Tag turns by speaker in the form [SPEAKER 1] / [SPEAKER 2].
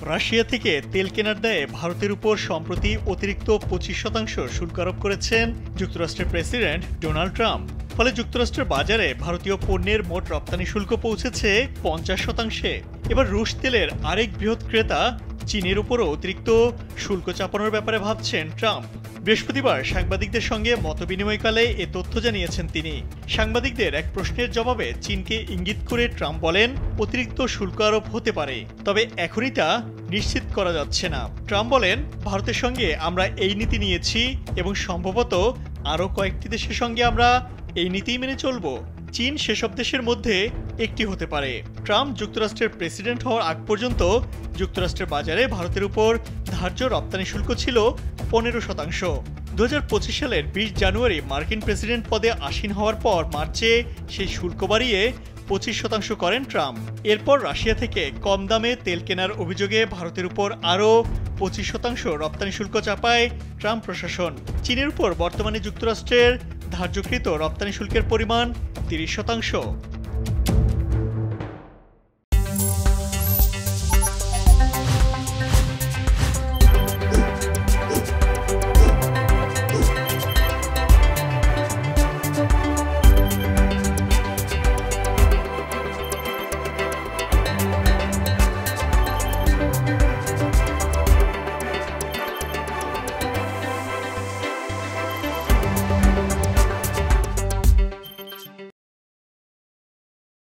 [SPEAKER 1] Russia থেকে তেল কেনার দায়ে ভারতের উপর সম্প্রতি অতিরিক্ত 25% শুল্ক আরোপ করেছেন যুক্তরাষ্ট্রের প্রেসিডেন্ট ডোনাল্ড ট্রাম্প। ফলে যুক্তরাষ্ট্রের বাজারে ভারতীয় পণ্যের মোট রপ্তানি শুল্ক পৌঁছেছে 50%। এবার রুশ তেলের আরেক বৃহৎ ক্রেতা চীনের উপরও অতিরিক্ত শুল্ক চাপানোর ব্যাপারে ভাবছেন ট্রাম্প। বৃহস্পতিবার সাংবাদিকদের সঙ্গে মতবিনিময়কালে এ তথ্য জানিয়েছেন তিনি। সাংবাদিকদের এক প্রশ্নের জবাবে চীনকে ইঙ্গিত করে ট্রাম্প বলেন, অতিরিক্ত শুল্ক আরোপ হতে পারে, তবে এখনই তা নিশ্চিত করা যাচ্ছে না। ট্রাম্প বলেন, ভারতের সঙ্গে আমরা এই নীতি নিয়েছি এবং সম্ভবত আরও কয়েকটি দেশের সঙ্গে আমরা এই নীতিই মেনে চলব। চীন সেসব দেশের মধ্যে একটি হতে পারে। ট্রাম্প যুক্তরাষ্ট্রের প্রেসিডেন্ট হওয়ার আগ পর্যন্ত যুক্তরাষ্ট্রের বাজারে ভারতের উপর ধার্য রপ্তানি শুল্ক ছিল 15%। 2025 সালের 20 জানুয়ারি মার্কিন প্রেসিডেন্ট পদে আসীন হওয়ার পর মার্চে সেই শুল্ক বাড়িয়ে 25% করেন ট্রাম্প। এরপর রাশিয়া থেকে কম দামে তেল কেনার অভিযোগে ভারতের উপর আরও 25% রপ্তানি শুল্ক চাপায় ট্রাম্প প্রশাসন। চীনের উপর বর্তমানে যুক্তরাষ্ট্রের ধার্যকৃত রপ্তানি শুল্কের পরিমাণ 30%।